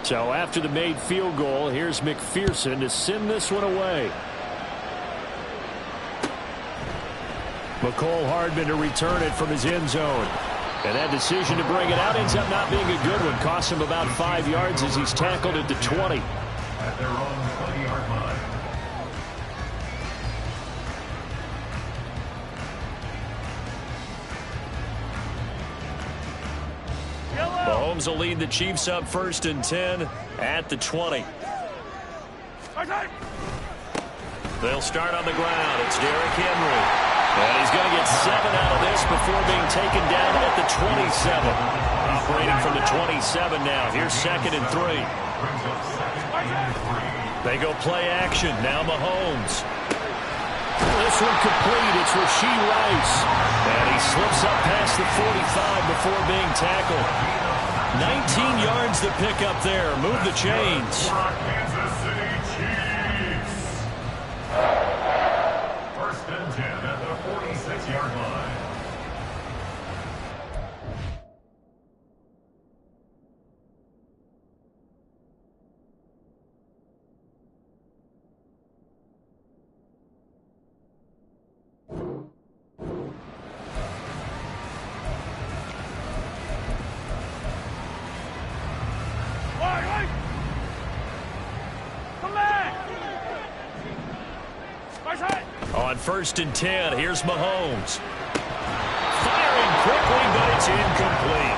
So after the made field goal, here's McPherson to send this one away. McCole Hardman to return it from his end zone. And that decision to bring it out ends up not being a good one. Costs him about 5 yards as he's tackled at the 20. At their own 20-yard line. Mahomes will lead the Chiefs up 1st and 10 at the 20. They'll start on the ground. It's Derrick Henry. And he's going to get 7 out of this before being taken down at the 27. Operating from the 27 now. Here's 2nd and 3. They go play action. Now Mahomes. This one complete. It's Rashee Rice. And he slips up past the 45 before being tackled. 19 yards to pick up there. Move the chains. Kansas City Chiefs. 1st and 10 at the 46-yard line. On 1st and 10, here's Mahomes. Firing quickly, but it's incomplete.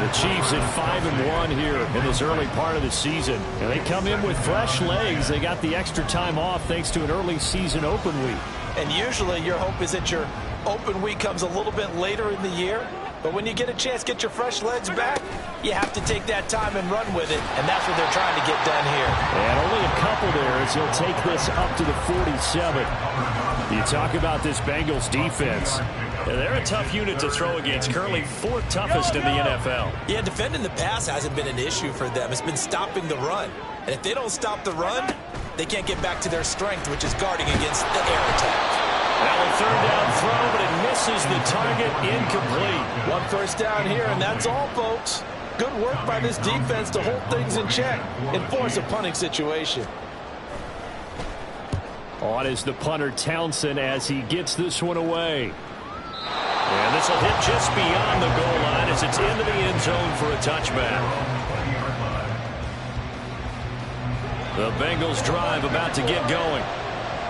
The Chiefs at 5-1 here in this early part of the season. And they come in with fresh legs. They got the extra time off thanks to an early season open week. And usually your hope is that your open week comes a little bit later in the year. But when you get a chance to get your fresh legs back, you have to take that time and run with it. And that's what they're trying to get done here. And only a couple there as he'll take this up to the 47. You talk about this Bengals defense. They're a tough unit to throw against. Currently 4th toughest in the NFL. Yeah, defending the pass hasn't been an issue for them. It's been stopping the run. And if they don't stop the run, they can't get back to their strength, which is guarding against the air attack. Now a 3rd down throw, but it misses the target. Incomplete. 1 first down here, and that's all, folks. Good work by this defense to hold things in check and force a punting situation. On is the punter Townsend as he gets this one away. And this will hit just beyond the goal line as it's into the end zone for a touchback. The Bengals drive about to get going.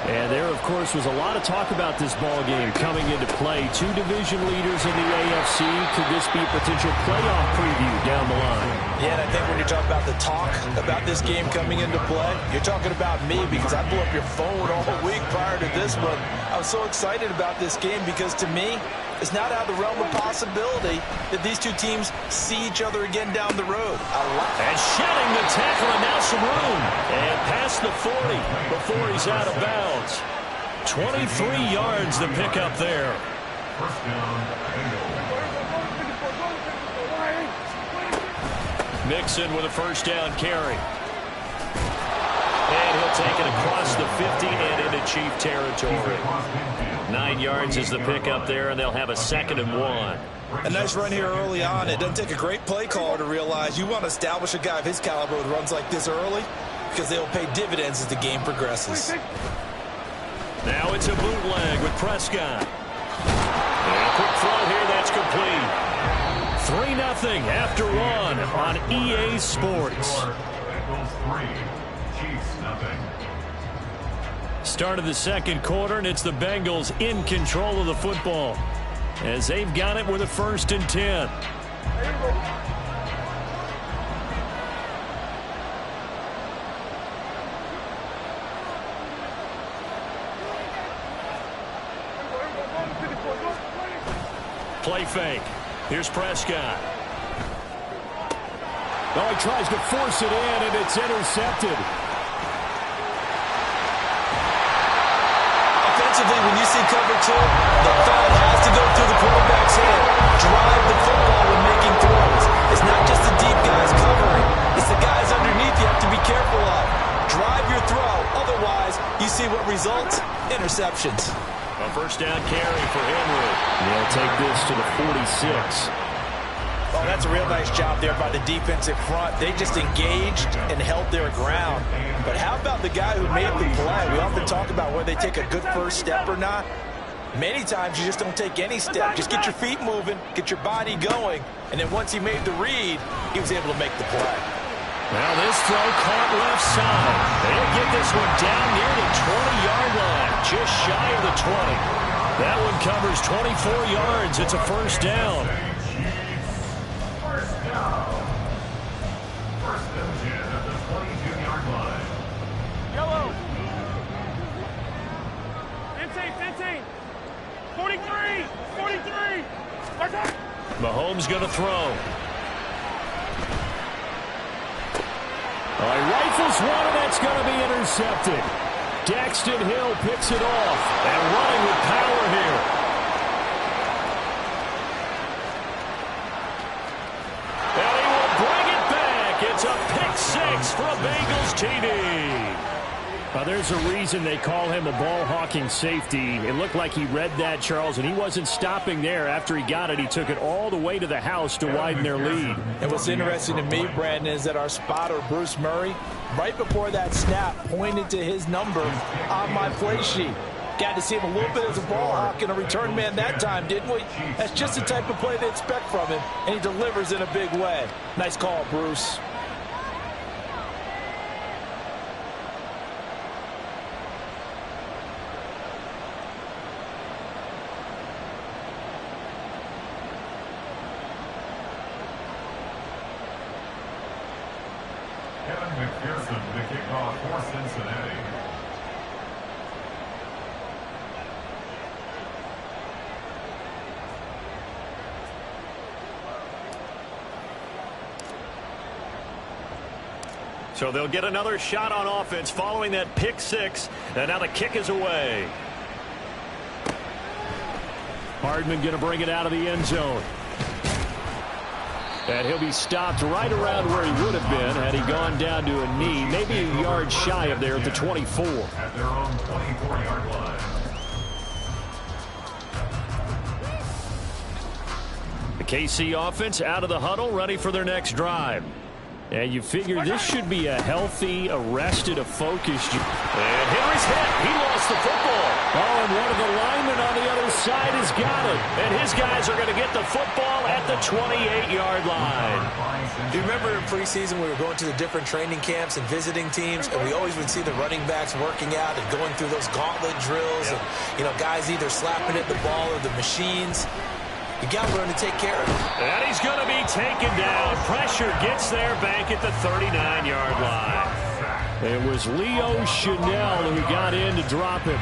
And there, of course, was a lot of talk about this ball game coming into play. 2 division leaders in the AFC. Could this be a potential playoff preview down the line? Yeah, and I think when you talk about the talk about this game coming into play, you're talking about me because I blew up your phone all week prior to this one. I was so excited about this game because, to me, it's not out of the realm of possibility that these two teams see each other again down the road. And shedding the tackle, and now some room. And past the 40 before he's out of bounds. 23 yards to pick up there. First down, Mixon with a 1st down carry. And he'll take it across the 50 and into Chief territory. 9 yards is the pickup there, and they'll have a 2nd and 1. A nice run here early on. It doesn't take a great play caller to realize you want to establish a guy of his caliber with runs like this early because they'll pay dividends as the game progresses. Now it's a bootleg with Prescott. And a quick throw here, that's complete. 3-0 after 1 on EA Sports. Bengals 3, Chiefs 0. Start of the 2nd quarter, and it's the Bengals in control of the football as they've got it with a 1st and 10. Play fake. Here's Prescott. Oh, he tries to force it in, and it's intercepted. Offensively, when you see cover 2, the thought has to go through the quarterback's head. Drive the football when making throws. It's not just the deep guys covering. It's the guys underneath you have to be careful of. Drive your throw. Otherwise, you see what results? Interceptions. A 1st down carry for Henry. They'll take this to the 46. Oh, that's a real nice job there by the defensive front. They just engaged and held their ground. But how about the guy who made the play? We often talk about whether they take a good first step or not. Many times you just don't take any step. Just get your feet moving, get your body going, and then once he made the read, he was able to make the play. Well, this throw caught left side. They'll get this one down near the 20-yard line, just shy of the 20. That one covers 24 yards. It's a first down. First down. First and 10 at the 22-yard line. Yellow. 15. 43. Mahomes going to throw. He rifles one, and that's going to be intercepted. Daxton Hill picks it off and running with power here. And he will bring it back. It's a pick-6 for a Bengals TD. There's a reason they call him a ball-hawking safety. It looked like he read that, Charles, and he wasn't stopping there. After he got it, he took it all the way to the house to widen their lead. And what's interesting to me, Brandon, is that our spotter, Bruce Murray, right before that snap, pointed to his number on my play sheet. Got to see him a little bit as a ball hawk and a return man that time, didn't we? That's just the type of play they expect from him, and he delivers in a big way. Nice call, Bruce. Kevin McPherson to kick off for Cincinnati. So they'll get another shot on offense following that pick-6, and now the kick is away. Hardman going to bring it out of the end zone. And he'll be stopped right around where he would have been had he gone down to a knee, maybe a yard shy of there at the 24. At their own 24-yard line. The KC offense out of the huddle, ready for their next drive. And you figure this should be a healthy, arrested, a focused. And Henry's hit. He lost the football. Oh, and one of the linemen on the other side has got it. And his guys are going to get the football at the 28-yard line. Do you remember in preseason we were going to the different training camps and visiting teams, and we always would see the running backs working out and going through those gauntlet drills, and, you know, guys either slapping at the ball or the machines. You got to learn to take care of it. And he's going to be taken down. Pressure gets there back at the 39-yard line. It was Leo Chanel who got in to drop him.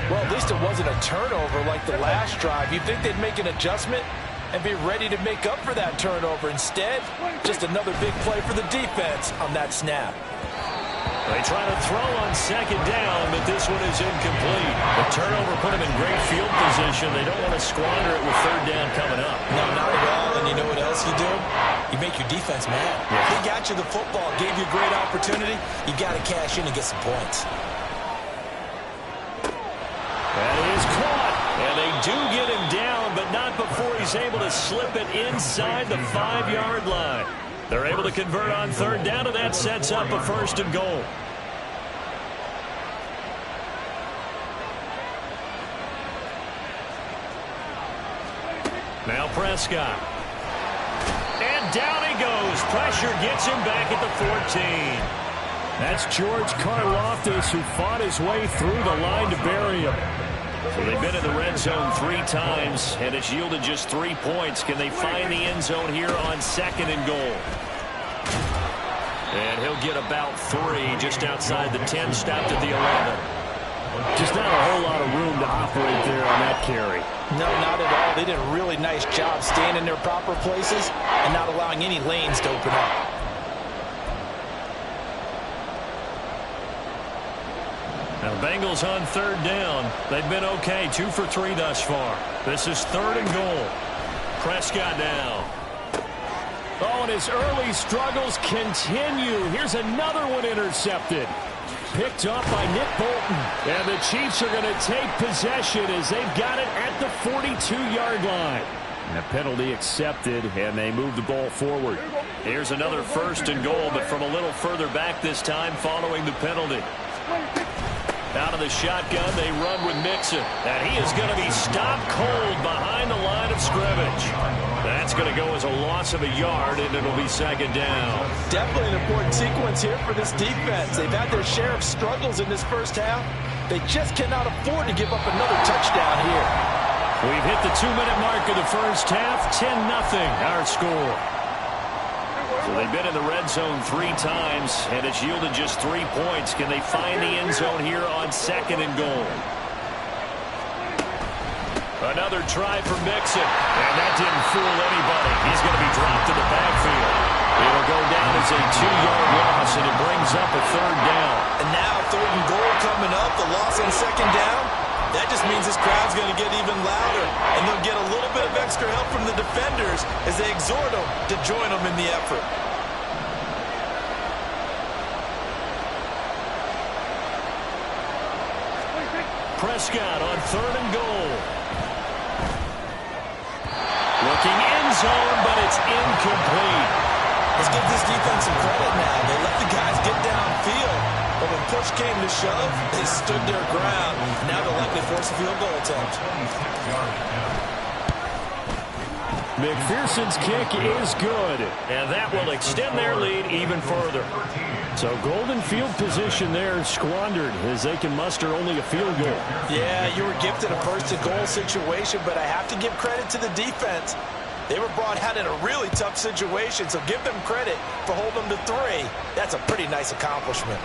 Well, at least it wasn't a turnover like the last drive. You'd think they'd make an adjustment and be ready to make up for that turnover. Instead, just another big play for the defense on that snap. They try to throw on second down, but this one is incomplete. The turnover put them in great field position. They don't want to squander it with third down coming up. No, not at all. And you know what else you do? You make your defense mad. Yeah. He got you the football, gave you a great opportunity. You got to cash in and get some points. That is caught. And they do get him down, but not before he's able to slip it inside the 5-yard line. They're able to convert on third down, and that sets up a first and goal. Now Prescott. And down he goes. Pressure gets him back at the 14. That's George Karlaftis, who fought his way through the line to bury him. So they've been in the red zone 3 times, and it's yielded just 3 points. Can they find the end zone here on second and goal? And he'll get about 3 just outside the 10, stopped at the 11. Just not a whole lot of room to operate there on that carry. No, not at all. They did a really nice job staying in their proper places and not allowing any lanes to open up. Now the Bengals on third down. They've been okay, 2 for 3 thus far. This is third and goal. Prescott now. Oh, and his early struggles continue. Here's another one intercepted. picked off by Nick Bolton. And the Chiefs are going to take possession as they've got it at the 42-yard line. And a penalty accepted, and they move the ball forward. Here's another 1st and goal, but from a little further back this time following the penalty. Out of the shotgun, they run with Mixon. And he is going to be stopped cold behind the line of scrimmage. That's going to go as a loss of a yard, and it'll be 2nd down. Definitely an important sequence here for this defense. They've had their share of struggles in this first half. They just cannot afford to give up another touchdown here. We've hit the 2-minute mark of the first half. 10-0 our score. So they've been in the red zone 3 times, and it's yielded just 3 points. Can they find the end zone here on 2nd and goal? Another try for Mixon, and that didn't fool anybody. He's going to be dropped to the backfield. It'll go down as a 2-yard loss, and it brings up a 3rd down. And now 3rd and goal coming up, the loss on 2nd down. That just means this crowd's going to get even louder, and they'll get a little bit of extra help from the defenders as they exhort them to join them in the effort. Prescott on 3rd and goal. Looking end zone, but it's incomplete. Let's give this defense some credit now. They let the guys get downfield, but when push came to shove, they stood their ground. Now they'll likely force a field goal attempt. McPherson's kick is good, and that will extend their lead even further. So golden field position there squandered as they can muster only a field goal. Yeah, you were gifted a 1st and goal situation, but I have to give credit to the defense. They were brought out in a really tough situation, so give them credit for holding them to 3. That's a pretty nice accomplishment.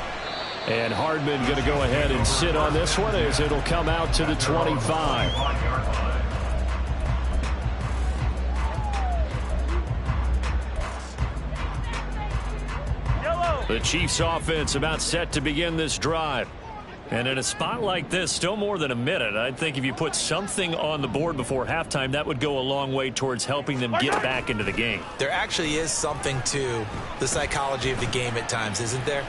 And Hardman going to go ahead and sit on this one as it'll come out to the 25. The Chiefs offense about set to begin this drive. And in a spot like this, still more than a minute, I think if you put something on the board before halftime, that would go a long way towards helping them get back into the game. There actually is something to the psychology of the game at times, isn't there?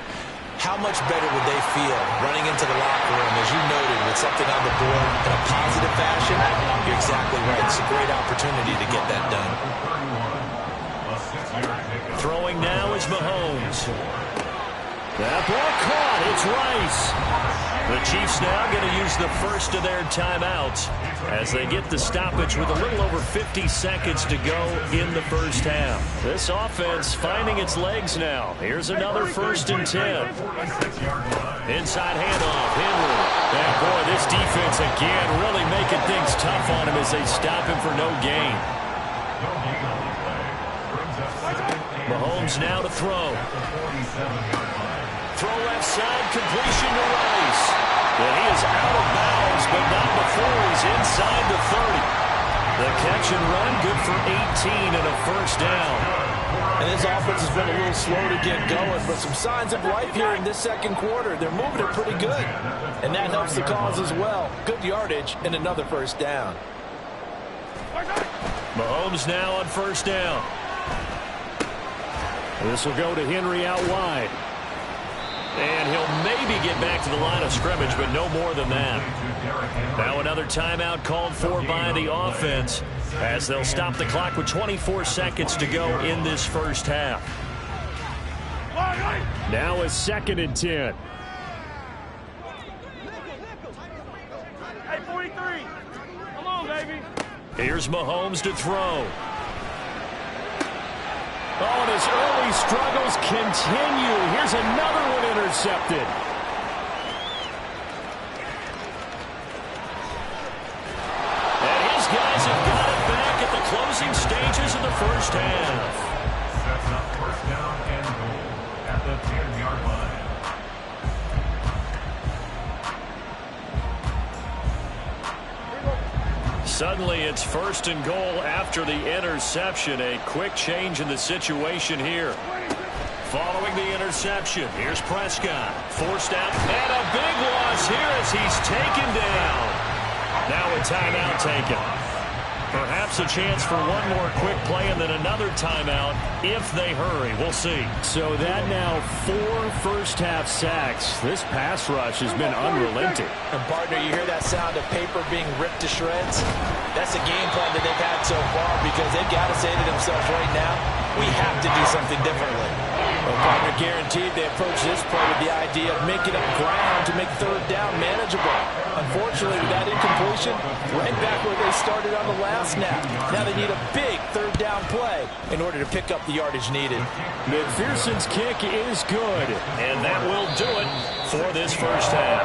How much better would they feel running into the locker room, as you noted, with something on the board in a positive fashion? You're exactly right. It's a great opportunity to get that done. Throwing now is Mahomes. That ball caught. It's Rice. The Chiefs now going to use the first of their timeouts as they get the stoppage with a little over 50 seconds to go in the first half. This offense finding its legs now. Here's another 1st and 10. Inside handoff, Henry. And boy, this defense again really making things tough on him as they stop him for no gain. Mahomes now to throw. Throw left side, completion to Rice. And he is out of bounds, but not before he's inside the 30. The catch and run, good for 18 and a 1st down. And his offense has been a little slow to get going, but some signs of life here in this 2nd quarter. They're moving it pretty good, and that helps the cause as well. Good yardage and another 1st down. Mahomes now on 1st down. This will go to Henry out wide. And he'll maybe get back to the line of scrimmage, but no more than that. Now another timeout called for by the offense as they'll stop the clock with 24 seconds to go in this first half. Now a 2nd and 10. Hey, 43. Come on, baby. Here's Mahomes to throw. Oh, and his early struggles continue. Here's another one intercepted. And his guys have got it back at the closing stages of the first half. Sets up 1st down and goal at the 10-yard line. Suddenly it's 1st and goal after the interception. A quick change in the situation here. Following the interception, here's Prescott. Forced out, and a big loss here as he's taken down. Now a timeout taken. Perhaps a chance for one more quick play and then another timeout if they hurry. We'll see. So that now 4 first-half sacks. This pass rush has been unrelenting. And, partner, you hear that sound of paper being ripped to shreds? That's a game plan that they've had so far because they've got to say to themselves right now, we have to do something differently. Well, partner, guaranteed they approach this play with the idea of making up ground to make third down manageable. Unfortunately, with that incompletion, right back where they started on the last snap. Now they need a big third down play in order to pick up the yardage needed. McPherson's kick is good, and that will do it for this first half.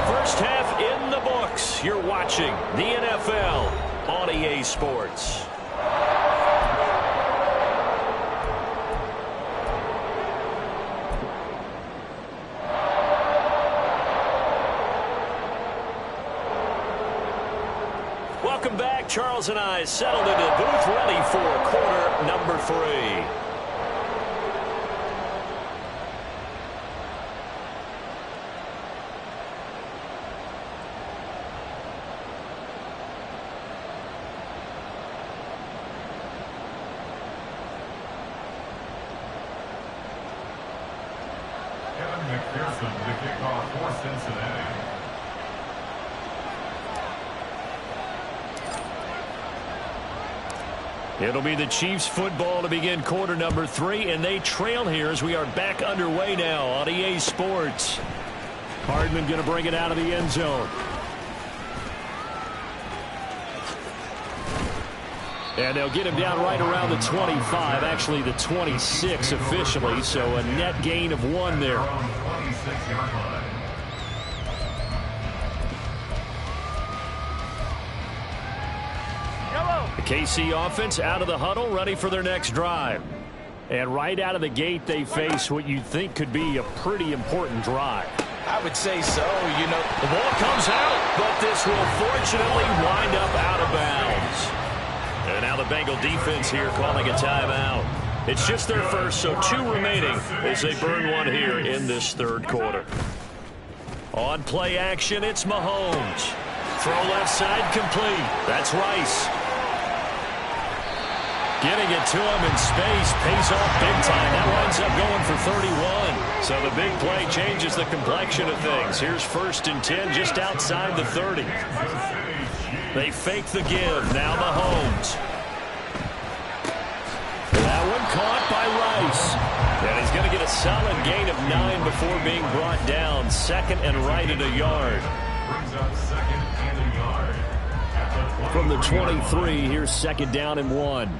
First half in the books. You're watching the NFL on EA Sports. Welcome back. Charles and I settled into the booth, ready for quarter number 3. Kevin McPherson, the kickoff for Cincinnati. It'll be the Chiefs football to begin quarter number 3, and they trail here as we are back underway now on EA Sports. Hardman going to bring it out of the end zone. And they'll get him down right around the 25, actually the 26 officially, so a net gain of 1 there. Around 26-yard line. The KC offense out of the huddle, ready for their next drive. And right out of the gate, they face what you'd think could be a pretty important drive. I would say so. You know, The ball comes out, but this will fortunately wind up out of bounds. And now the Bengal defense here calling a timeout. It's just their first, so 2 remaining as they burn 1 here in this third quarter. On play action, it's Mahomes. Throw left side complete. That's Rice. Getting it to him in space, pays off big time. That winds up going for 31. So the big play changes the complexion of things. Here's 1st and 10 just outside the 30. They fake the give. Now Mahomes. That one caught by Rice. And he's going to get a solid gain of 9 before being brought down. 2nd and right at a yard. Brings up 2nd and a yard. At the From the 23, here's 2nd down and 1.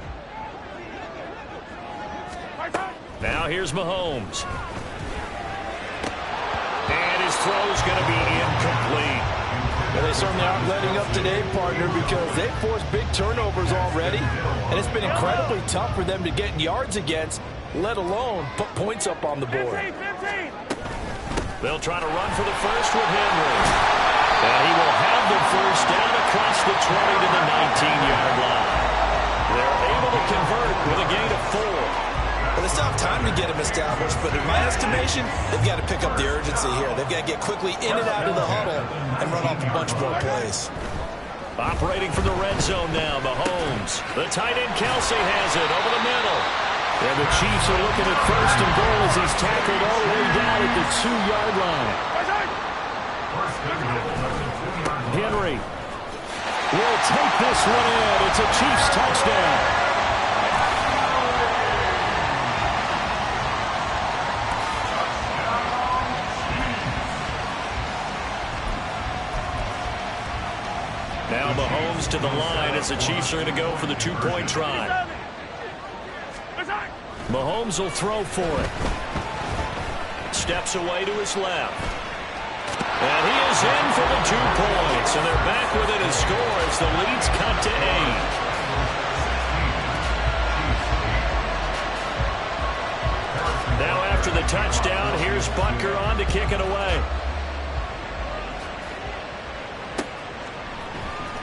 Now here's Mahomes. And his throw's going to be incomplete. well, they certainly aren't letting up today, partner, because they've forced big turnovers already, and it's been incredibly tough for them to get yards against, let alone put points up on the board. 15. They'll try to run for the first with Henry. And he will have the first down across the 20 to the 19-yard line. They're able to convert with a gain of 4. Well, they still have time to get him established, but in my estimation, they've got to pick up the urgency here. They've got to get quickly in and out of the huddle and run off a bunch more plays. Operating from the red zone now, Mahomes. The tight end Kelsey has it over the middle. And the Chiefs are looking at 1st and goal as he's tackled all the way down at the 2-yard line. Henry will take this one in. It's a Chiefs touchdown. Now Mahomes to the line as the Chiefs are going to go for the 2-point try. Mahomes will throw for it. Steps away to his left. And he is in for the 2 points. And they're back within a score as the lead's cut to 8. Now after the touchdown, here's Butker on to kick it away.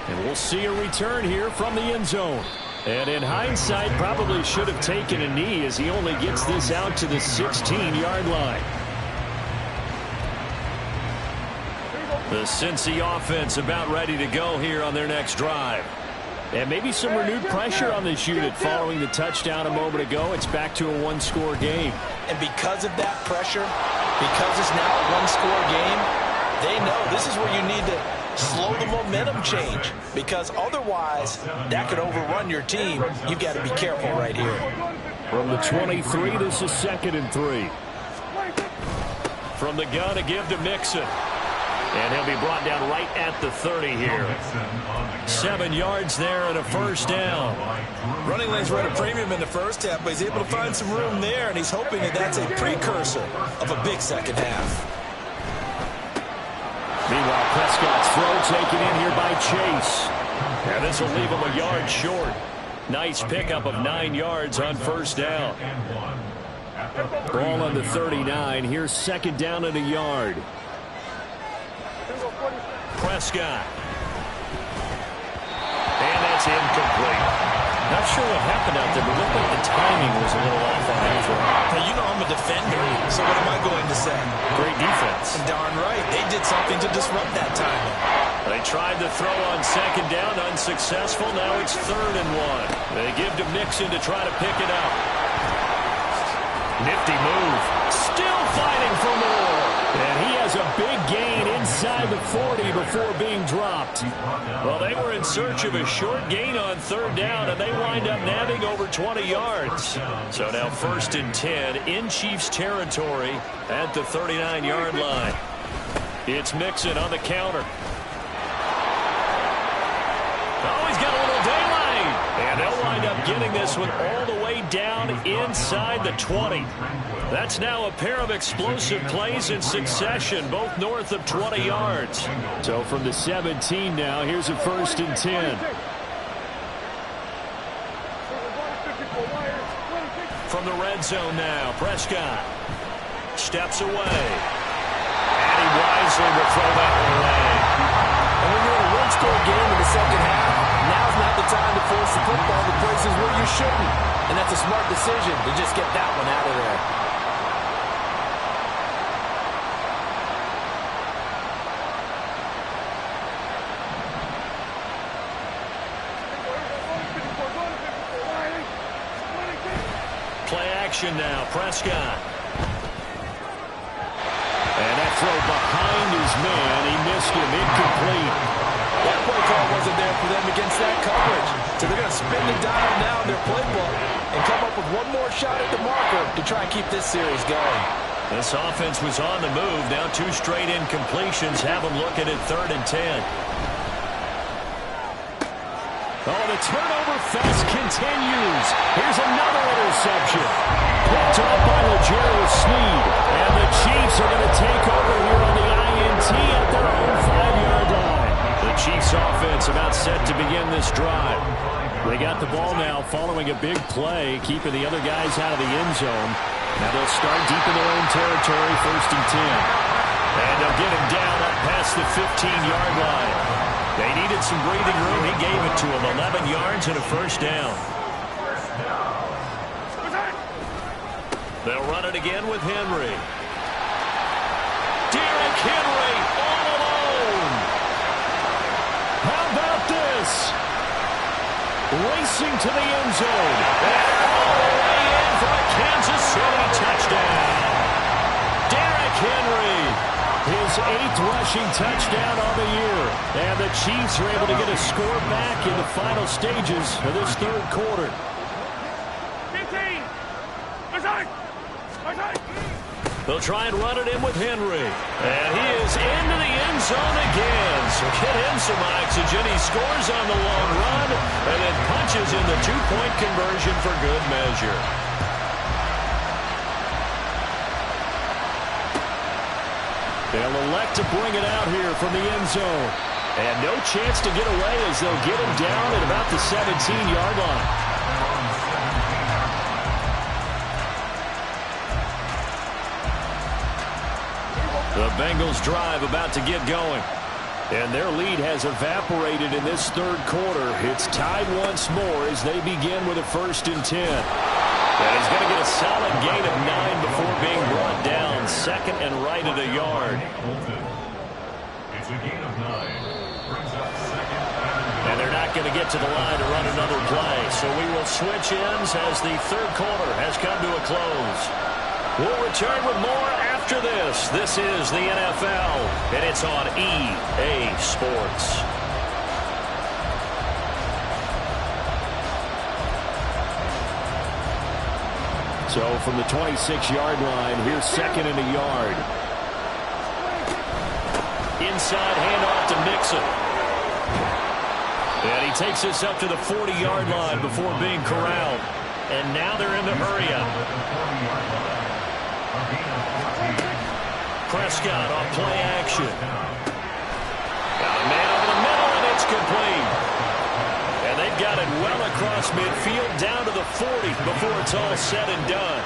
And we'll see a return here from the end zone. And in hindsight, probably should have taken a knee as he only gets this out to the 16-yard line. The Cincy offense about ready to go here on their next drive. And maybe some renewed pressure on this unit following the touchdown a moment ago. It's back to a one-score game. And because of that pressure, because it's now a one-score game, they know this is where you need to slow the momentum change, because otherwise that could overrun your team. You've got to be careful right here. From the 23, this is 2nd and 3. From the gun, a give to Mixon. And he'll be brought down right at the 30 here. 7 yards there and a first down. Running lanes were at a premium in the first half, but he's able to find some room there, and he's hoping that that's a precursor of a big second half. Meanwhile, Prescott's throw taken in here by Chase. And this will leave him a yard short. Nice pickup of 9 yards on first down. Ball on the 39. Here's 2nd down and a yard. Prescott. And that's incomplete. Not sure what happened out there, but looked like the timing was a little off on that throw. Now, you know I'm a defender, so what am I going to say? Great defense. Darn right. They did something to disrupt that timing. They tried the throw on 2nd down, unsuccessful. Now it's 3rd and 1. They give to Mixon to try to pick it up. Nifty move. Still fighting for more. And he has a big gain inside the 40 before being dropped. Well, they were in search of a short gain on 3rd down, and they wind up nabbing over 20 yards. So now 1st and 10 in Chiefs territory at the 39-yard line. It's Mixon on the counter. Oh, he's got a little daylight. And they'll wind up getting this one all the way down inside the 20. That's now a pair of explosive plays in succession, both north of 20 yards. So from the 17 now, here's a 1st and 10. From the red zone now, Prescott steps away. And he wisely will throw that one away. And when you're in a one-score game in the second half, now's not the time to force the football to places where you shouldn't. And that's a smart decision to just get that one out of there. Play action now, Prescott. And that throw behind his man, he missed him, incomplete. That play call wasn't there for them against that coverage. So they're going to spin the dial now in their playbook and come up with one more shot at the marker to try and keep this series going. This offense was on the move. Now 2 straight incompletions have them looking at 3rd and 10. Oh, the turnover fest continues. Here's another interception. Picked up by L'Jarius Sneed. And the Chiefs are going to take over here on the INT at their own 5-yard line. The Chiefs offense about set to begin this drive. They got the ball now following a big play, keeping the other guys out of the end zone. Now they'll start deep in their own territory, 1st and 10. And they'll get him down up past the 15-yard line. They needed some breathing room. He gave it to him. 11 yards and a first down. They'll run it again with Henry. Derrick Henry all alone. How about this? Racing to the end zone. And all the way in for a Kansas City touchdown. Derrick Henry, his 8th rushing touchdown on the year. And the Chiefs are able to get a score back in the final stages of this 3rd quarter. 15. They'll try and run it in with Henry. And he is into the end zone again. So get him some oxygen. He scores on the long run and then punches in the 2-point conversion for good measure. They'll elect to bring it out here from the end zone. And no chance to get away as they'll get him down at about the 17-yard line. The Bengals drive about to get going. And their lead has evaporated in this 3rd quarter. It's tied once more as they begin with a 1st and 10. And he's going to get a solid gain of 9 before being brought down. 2nd and right at a yard. It's a gain of 9. Brings up 2nd and And they're not going to get to the line to run another play. So we will switch ends as the third quarter has come to a close. We'll return with more after this. This is the NFL, and it's on EA Sports. So from the 26-yard line, here's second and a yard. Inside handoff to Mixon. And he takes this up to the 40-yard line before being corralled. And now they're in the hurry up. Prescott on play action. Got a man over the middle, and it's complete. And they've got it well across midfield down to the 40 before it's all said and done.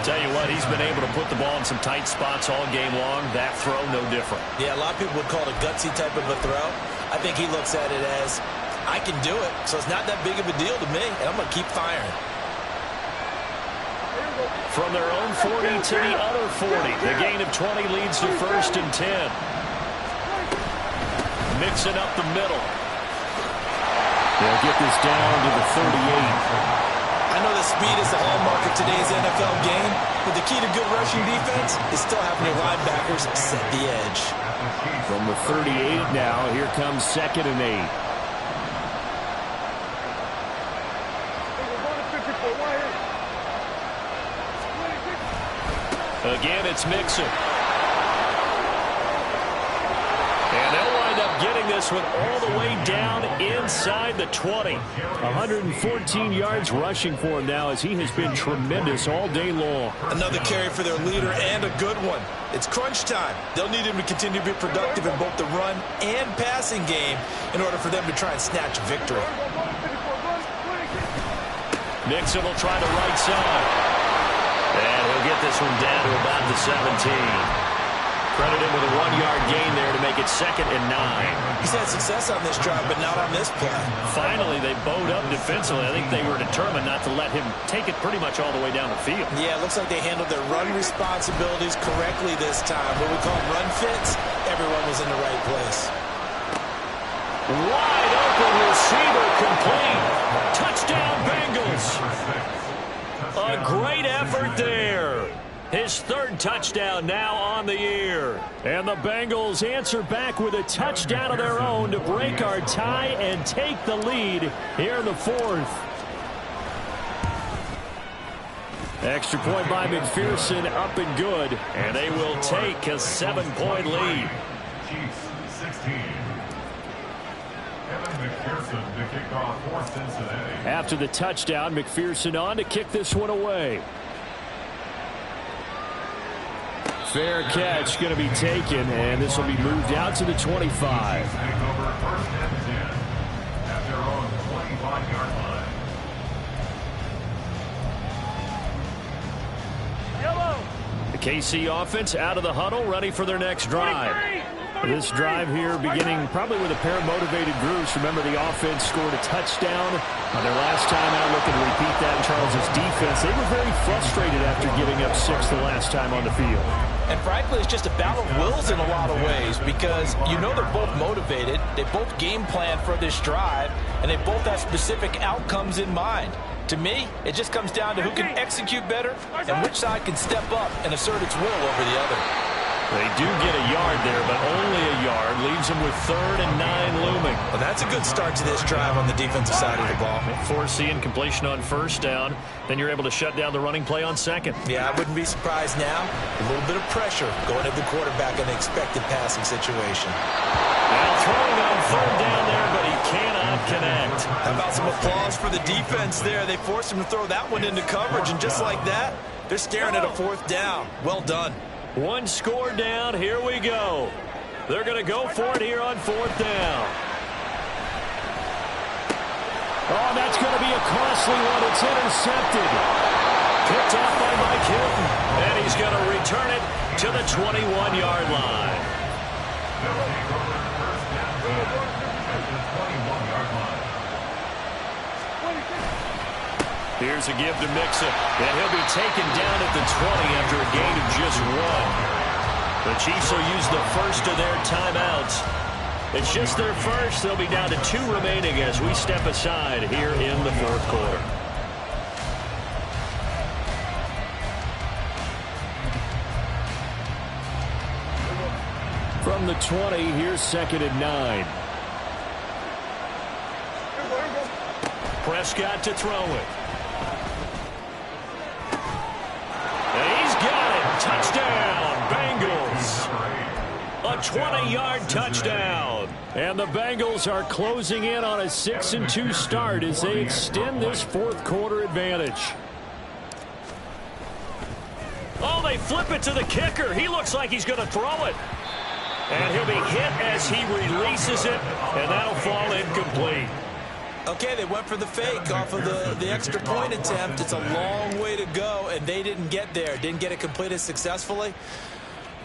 Tell you what, he's been able to put the ball in some tight spots all game long. That throw, no different. Yeah, a lot of people would call it a gutsy type of a throw. I think he looks at it as, I can do it, so it's not that big of a deal to me, and I'm going to keep firing. From their own 40 to the other 40. The gain of 20 leads to 1st and 10. Mixing up the middle. They'll get this down to the 38. I know the speed is the hallmark of today's NFL game, but the key to good rushing defense is still having your linebackers set the edge. From the 38 now, here comes 2nd and 8. Again, it's Mixon. And they'll wind up getting this one all the way down inside the 20. 114 yards rushing for him now as he has been tremendous all day long. Another carry for their leader and a good one. It's crunch time. They'll need him to continue to be productive in both the run and passing game in order for them to try and snatch victory. Nixon will try the right side. And he'll get this one down to about the 17. Credited with a 1-yard gain there to make it 2nd and 9. He's had success on this drive, but not on this play. Finally, they bowed up defensively. I think they were determined not to let him take it pretty much all the way down the field. Yeah, it looks like they handled their run responsibilities correctly this time. What we call run fits, everyone was in the right place. Wide open receiver complete. Touchdown, Bengals. A great effort there. His 3rd touchdown now on the year. And the Bengals answer back with a touchdown of their own to break our tie and take the lead here in the 4th. Extra point by McPherson, up and good. And they will take a 7-point lead. Chiefs 16. Kevin McPherson to kick off for Cincinnati. After the touchdown, McPherson on to kick this one away. Fair catch going to be taken, and this will be moved out to the 25. Take over 1st and 10 at their own 25-yard line. Yellow. The KC offense out of the huddle, ready for their next drive. This drive here beginning probably with a pair of motivated groups. Remember, the offense scored a touchdown on their last time out, looking to repeat that in Charles's defense. They were very frustrated after giving up 6 the last time on the field. And frankly, it's just a battle of wills in a lot of ways because you know they're both motivated, they both game plan for this drive, and they both have specific outcomes in mind. To me, it just comes down to who can execute better and which side can step up and assert its will over the other. They do get a yard there, but only a yard. Leaves them with 3rd and 9 looming. Well, that's a good start to this drive on the defensive side of the ball. Forcing completion on 1st down. Then you're able to shut down the running play on 2nd. Yeah, I wouldn't be surprised now. A little bit of pressure going at the quarterback in an expected passing situation. Now throwing on 3rd down there, but he cannot connect. How about some applause for the defense there? They forced him to throw that one into coverage, and just like that, they're staring at a 4th down. Well done. 1 score down. Here we go. They're going to go for it here on 4th down. Oh, that's going to be a costly one. It's intercepted. Picked off by Mike Hilton. And he's going to return it to the 21-yard line. Here's a give to Mixon, and he'll be taken down at the 20 after a gain of just 1. The Chiefs will use the first of their timeouts. It's just their first. They'll be down to 2 remaining as we step aside here in the fourth quarter. From the 20, here's 2nd and 9. Prescott to throw it. And he's got it. Touchdown, Bengals. A 20-yard touchdown. And the Bengals are closing in on a 6-2 start as they extend this fourth quarter advantage. Oh, they flip it to the kicker. He looks like he's going to throw it. And he'll be hit as he releases it, and that'll fall incomplete. Okay, they went for the fake off of the extra point attempt. It's a long way to go, and they didn't get there. Didn't get it completed successfully.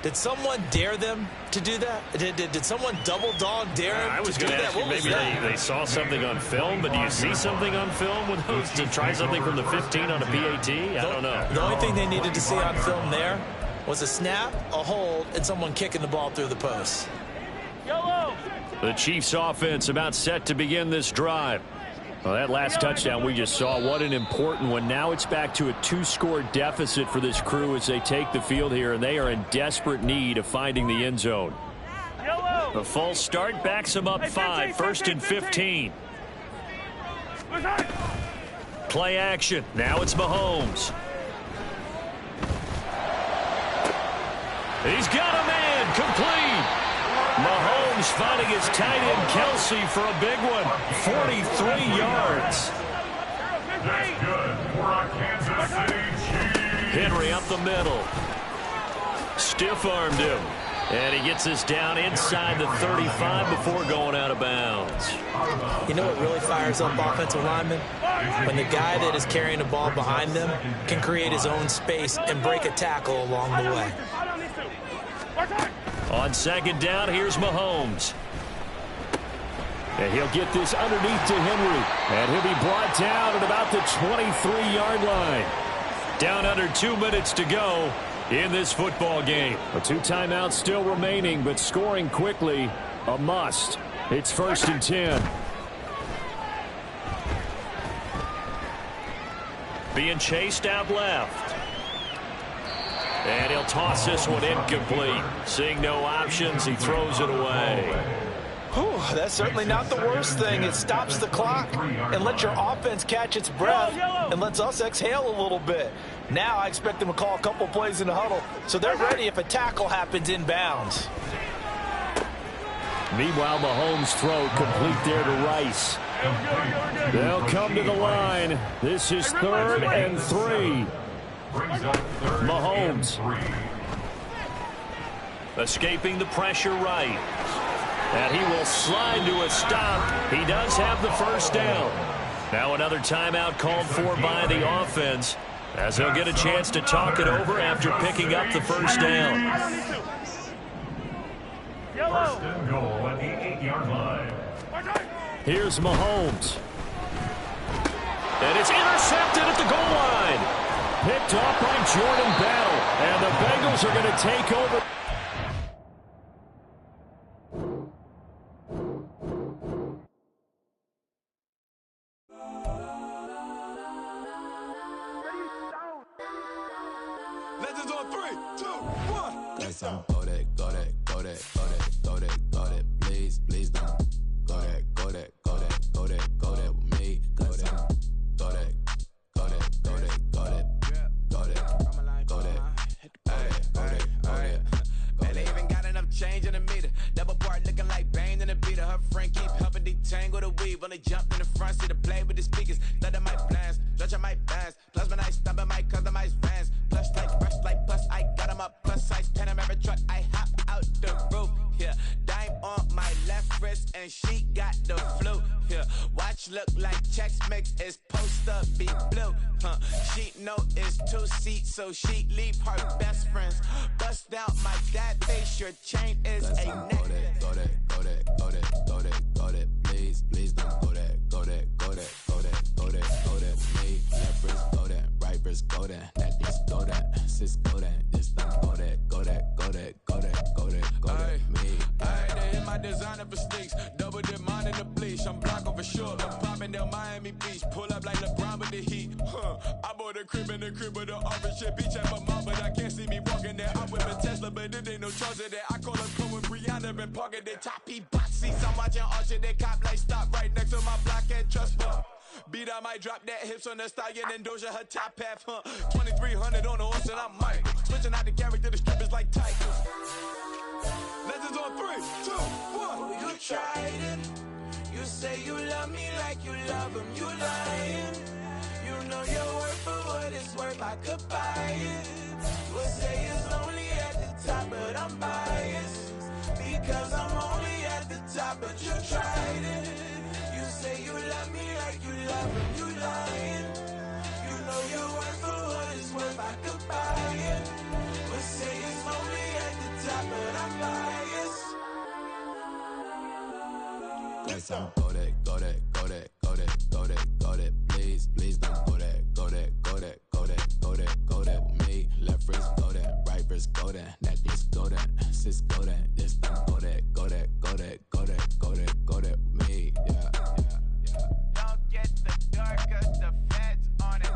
Did someone dare them to do that? Did someone double dog dare them I was going to ask you, maybe they saw something on film, but do you see something on film with those to try something from the 15 on a PAT? I don't know. The only thing they needed to see on film there was a snap, a hold, and someone kicking the ball through the post. Yellow. The Chiefs offense about set to begin this drive. Well, that last touchdown we just saw, what an important one. Now it's back to a 2-score deficit for this crew as they take the field here, and they are in desperate need of finding the end zone. Yellow. The false start backs them up 5, 1st and 15. Play action. Now it's Mahomes. He's got a man, complete. Mahomes finding his tight end Kelsey for a big one, 43 yards. That's good for a Kansas City Chiefs. Henry up the middle. Stiff-armed him. And he gets us down inside the 35 before going out of bounds. You know what really fires up offensive linemen? When the guy that is carrying the ball behind them can create his own space and break a tackle along the way. On 2nd down, here's Mahomes. And he'll get this underneath to Henry. And he'll be brought down at about the 23-yard line. Down under 2 minutes to go in this football game. 2 timeouts still remaining, but scoring quickly, a must. It's 1st and 10. Being chased out left. And he'll toss this one incomplete. Seeing no options, he throws it away. Whew, that's certainly not the worst thing. It stops the clock and lets your offense catch its breath and lets us exhale a little bit. Now I expect them to call a couple plays in the huddle so they're ready if a tackle happens inbounds. Meanwhile, Mahomes' throw complete there to Rice. They'll come to the line. This is 3rd and 3. Mahomes escaping the pressure right. And he will slide to a stop. He does have the first down. Now another timeout called for by the offense as he'll get a chance to talk it over after picking up the first down. First and goal at the 8-yard line. Here's Mahomes. And it's intercepted at the goal line. Picked off by Jordan Battle. And the Bengals are going to take over. Legends on 3, 2, 1. Let's go that, go that, go that, go that, go that, go that. Please, please don't. Go that, go that, go that, go that, go that with me. Go that, go that, go that, go that, go that, go that, go that. Man, they even got enough change in the meter. Double part looking like Bane in the beater. Her friend keep helping detangle the weave. When they jump in the front seat to play with the speakers. Thunder my plans, stretch my bands. Plus when I stumble my customized vans. Plus like brush like plus I got them up. Plus size Panamera truck. I hop out the roof. Yeah, dime on my left wrist and she got the flu. Yeah, watch look like Chex Mix is post up be blue. She know it's 2 seats, so she leave her best friends. Bust out my dad face, your chain is Let's a go neck. that, go that, go that, go that, go that, go that. Please, please don't go that, go that, go that, go that, go that, go that with me. Left wrist go that, right wrist go that, necklace go that, sis go that, this don't go that, go that, go that, go that, go that, go that with me. Ayy, they hit my designer for stick. Glendale, Miami Beach. Pull up like LeBron with the heat. I bought a crib in the crib with the office shit. Beach at my mom, but I can't see me walking there. I'm with a Tesla, but it ain't no charger there. I call her Chloe Brianna, been parking there. Toppy box seats, I'm watching Archer. They cop like stop right next to my block and trust her. Beat, I might drop that hips on the stallion and Doja her top half, 2300 on the horse and I'm Mike. Switching out the character, the strippers like Tigers. Legends on 3, 2, 1. Oh, you tried it. You say you love me like you love him. You lying. You know your worth for what it's worth. I could buy it. You say it's lonely at the top, but I'm biased because I'm only at the top. But you tried it. You say you love me like you love him. You lying. You know your worth for what it's worth. I could buy it. You say it's lonely at the top, but I'm biased. Listen, go that, go that, go that, go that, go that, go that. Please, please don't go that, go that, go that, go that, go that, go that with me. Left wrist, go that, right wrist, go that, necklace, go that, sis, go that, this time, go that, go that, go that, go that, go that, go that with me. Yeah, yeah, yeah. Don't get the dark, cause the feds on it.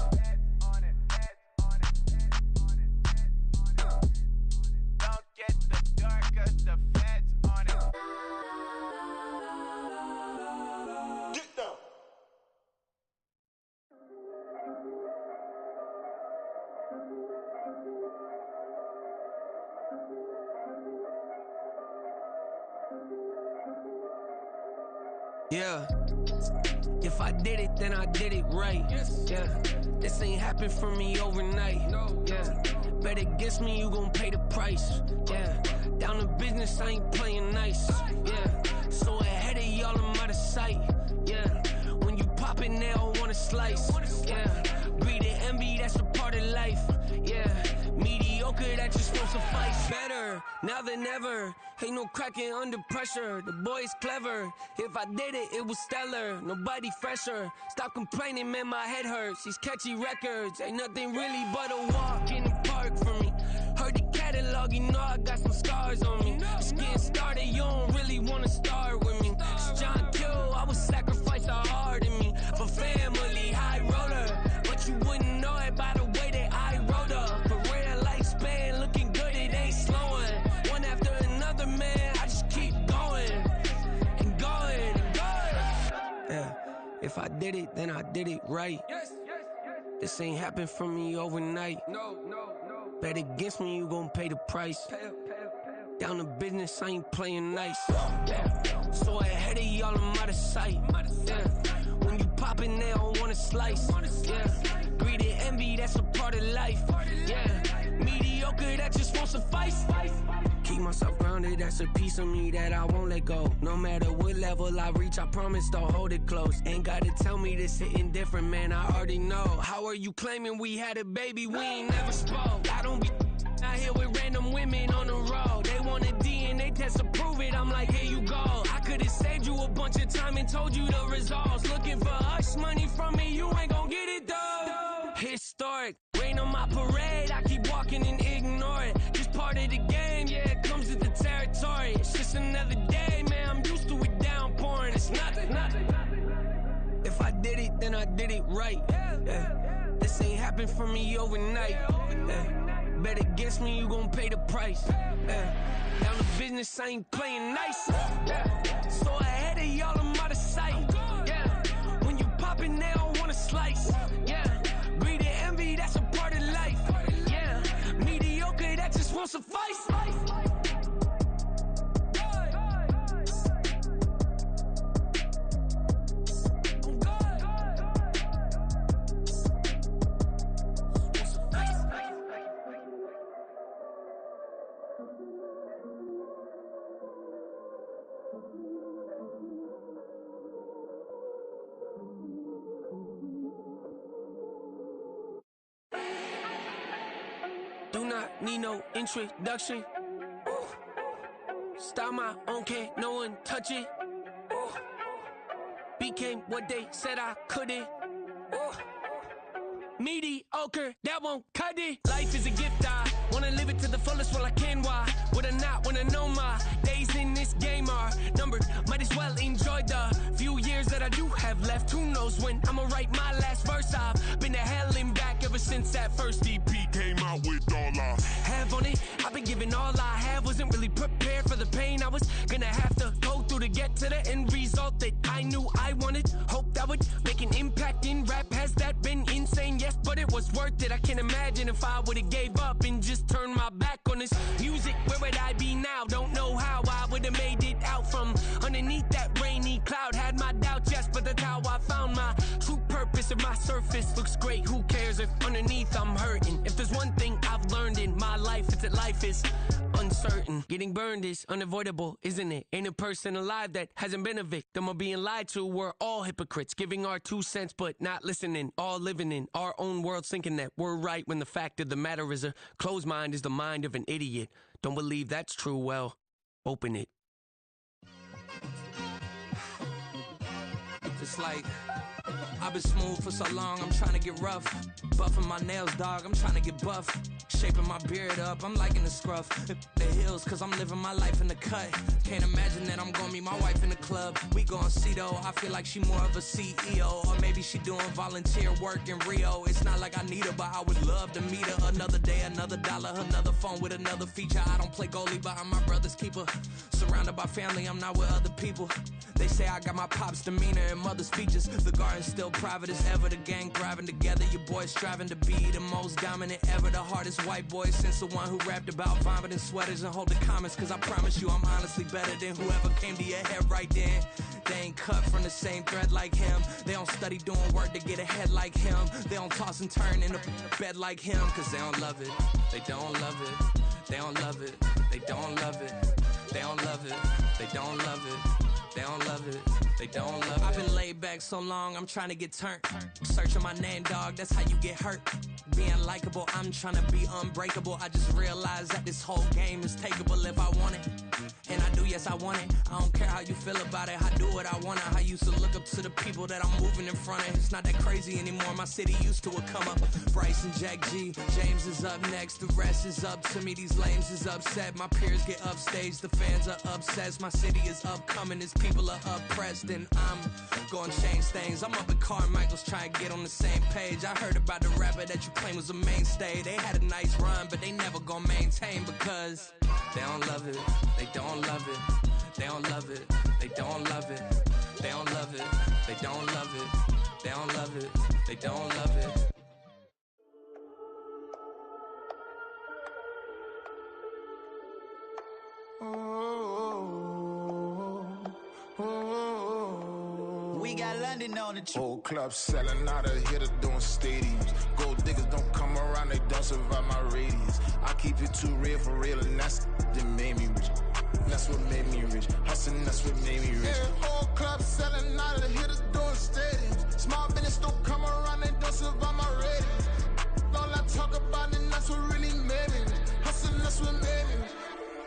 Don't get the dark, cause the feds on it. Get down. Yeah, if I did it, then I did it right. Yeah, this ain't happened for me overnight. Yeah, bet against me, you gon' pay the price. Yeah, down to business, I ain't playing nice. Yeah, so ahead of y'all, I'm out of sight. Yeah, when you poppin', they all wanna slice. Yeah, greed and envy, that's a part of life. Yeah, mediocre, that just won't suffice. Better now than ever. Ain't no cracking under pressure. The boy's clever. If I did it, it was stellar. Nobody fresher. Stop complaining, man, my head hurts. These catchy records ain't nothing really but a walk in the park for me. Heard the catalog, you know I got some scars on me. Just getting started, you don't really wanna start with me. It's John Kill, I would sacrifice a heart in me for family, high roller. But you wouldn't know it by the way that I wrote up. Career lifespan looking good, it ain't slowing. One after another, man, I just keep going and going and going. Yeah, if I did it, then I did it right. This ain't happened for me overnight. No. Bet against me, you gon' pay the price. Down to business, I ain't playing nice. Yeah, so ahead of y'all, I'm out of sight. Yeah, when you poppin', they don't wanna slice. Yeah, greed and envy, that's a part of life. Yeah, mediocre, that just won't suffice. Keep myself grounded, that's a piece of me that I won't let go. No matter what level I reach, I promise to hold it close. Ain't gotta tell me this hitting different, man, I already know. How are you claiming we had a baby, we ain't never spoke? I don't be out here with random women on the road. They want a DNA test to prove it, I'm like, here you go. I could've saved you a bunch of time and told you the results. Looking for hush money from me, you ain't gon' get it though. Historic, rain on my parade, I keep walking and ignore it. Just part of the game, yeah, it comes with the territory. It's just another day, man, I'm used to it downpouring. It's nothing. If I did it, then I did it right. Yeah. This ain't happened for me overnight. Yeah. Bet against me, you gon' pay the price. Yeah. Down to business, I ain't playing nice. Yeah. So ahead of y'all, I'm out of sight. Yeah. When you poppin', they don't wanna slice. Yeah. Greed and envy, that's a part of life. Yeah. Mediocre, that just won't suffice. Do not need no introduction. Ooh. Start my own, can't no one touch it. Ooh. Became what they said I couldn't. Ooh. Mediocre, that won't cut it. Life is a gift, I wanna live it to the fullest while I can. Why would I not wanna know my days in this game are numbered? Might as well enjoy the few years that I do have left. left. Who knows when I'ma write my last verse? I've been to hell and back ever since that first EP came out with all I have on it. I've been giving all I have, wasn't really prepared for the pain I was gonna have to go through to get to the end result that I knew I wanted. Hope that would make an impact in rap. Has that been insane? Yes, but it was worth it. I can't imagine if I would've gave up and just turned my back on this music. Where would I be now? Don't know how I would've made it out from underneath that rainy cloud. Had my doubts, yes, but that's how I found my true purpose. If my surface looks great, who cares if underneath I'm hurting? If there's one thing I've learned in my life, it's that life is uncertain. Getting burned is unavoidable, isn't it? Ain't a person alive that hasn't been a victim of being lied to. We're all hypocrites, giving our 2 cents but not listening. All living in our own world, thinking that we're right when the fact of the matter is a closed mind is the mind of an idiot. Don't believe that's true? Well, open it. It's like I've been smooth for so long, I'm trying to get rough. Buffing my nails, dog, I'm trying to get buff. Shaping my beard up, I'm liking the scruff. The hills, cause I'm living my life in the cut. Can't imagine that I'm gonna meet my wife in the club. We gon' see though, I feel like she more of a CEO. Or maybe she doing volunteer work in Rio. It's not like I need her, but I would love to meet her. Another day, another dollar, another phone with another feature. I don't play goalie, but I'm my brother's keeper. Surrounded by family, I'm not with other people. They say I got my pop's demeanor and mother's features. The garden's still private as ever, the gang thriving together. Your boys striving to be the most dominant ever. The hardest white boy since the one who rapped about vomiting sweaters and hold the comments. Cause I promise you I'm honestly better than whoever came to your head right then. They ain't cut from the same thread like him. They don't study doing work to get ahead like him. They don't toss and turn in the bed like him. Cause they don't love it, they don't love it. They don't love it, they don't love it. They don't love it, they don't love it. They don't love it, they don't love it. I've been laid back so long, I'm trying to get turned. Searching my name, dog, that's how you get hurt. Being likable, I'm trying to be unbreakable. I just realized that this whole game is takeable if I want it. And I do, yes, I want it. I don't care how you feel about it, I do what I want it. I used to look up to the people that I'm moving in front of. It's not that crazy anymore, my city used to a come up. Bryce and Jack G, James is up next. The rest is up to me, these lames is upset. My peers get upstaged, the fans are obsessed. My city is upcoming, it's people are oppressed, and I'm gonna change things. I'm up at Carmichael's trying to get on the same page. I heard about the rapper that you claim was a mainstay. They had a nice run, but they never gonna maintain because they don't love it, they don't love it, they don't love it, they don't love it, they don't love it, they don't love it, they don't love it, they don't love it. We got London on the trip. Whole club selling out of hitter doing stadiums. Gold diggers don't come around, they don't survive my radius. I keep it too real for real, and that's that made me rich. That's what made me rich. Hustling, that's what made me rich. Yeah, whole club selling out of hitters doing stadiums. Small business don't come around, they don't survive my radius. All I talk about, and that's what really made me rich. Hustling, that's what made me rich.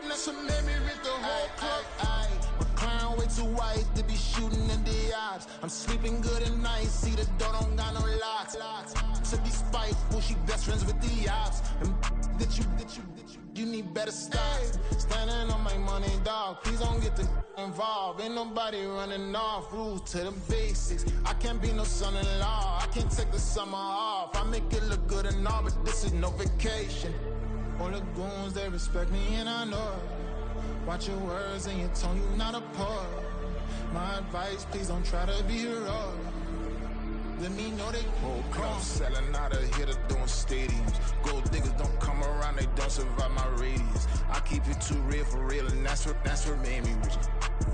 That's what made me rich. The whole club. McLaren way too white to be shooting in the odds. I'm sleeping good at night, see the door don't got no locks. To be spiteful, she best friends with the ops. And you need better stop. Standing on my money, dog, please don't get the involved. Ain't nobody running off, rules to the basics. I can't be no son-in-law, I can't take the summer off. I make it look good and all, but this is no vacation. All the goons, they respect me and I know it. Watch your words and your tone, you not a poet. My advice, please don't try to be heroic. Let me know they whole club selling out of hitter doing stadiums. Gold diggers don't come around, they don't survive my radius. I keep it too real for real, and that's what made me rich.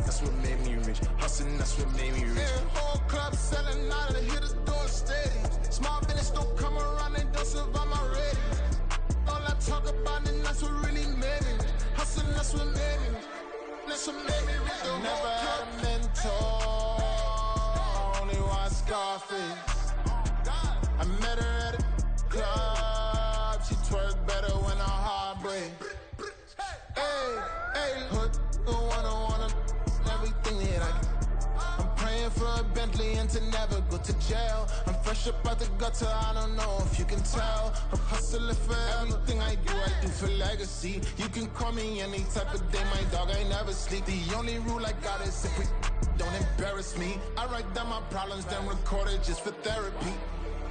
That's what made me rich. Hustling, that's what made me rich. Yeah, whole club selling out of hitters doing stadiums. Small business don't come around, they don't survive my radius. All I talk about, and that's what really made me rich. Hustling, that's what made me rich. That's what made me rich. I never had a mentor, only one Scarface. I met her at a club, she twerk better when her heart breaks. Hey, hood, wanna everything that I can. I'm praying for a Bentley and to never go to jail. I'm fresh up out the gutter, I don't know if you can tell. I'm hustling for everything I do for legacy. You can call me any type of day, my dog, I never sleep. The only rule I got is if we don't embarrass me. I write down my problems, then record it just for therapy.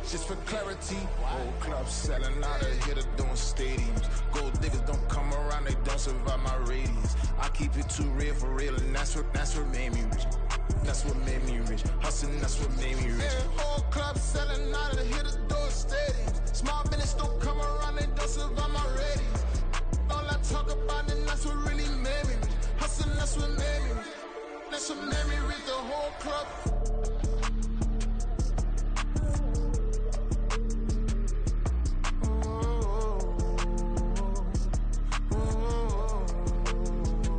Just for clarity, old clubs selling out of here to doing stadiums. Gold diggers don't come around, they don't survive my radius. I keep it too real for real, and that's what made me rich. That's what made me rich. Hustling, that's what made me rich. Yeah, whole club selling out of here to doing stadiums. Small business don't come around, they don't survive my radius. All I talk about, and that's what really made me rich. Hustling, that's what made me rich. That's what made me rich. The whole club.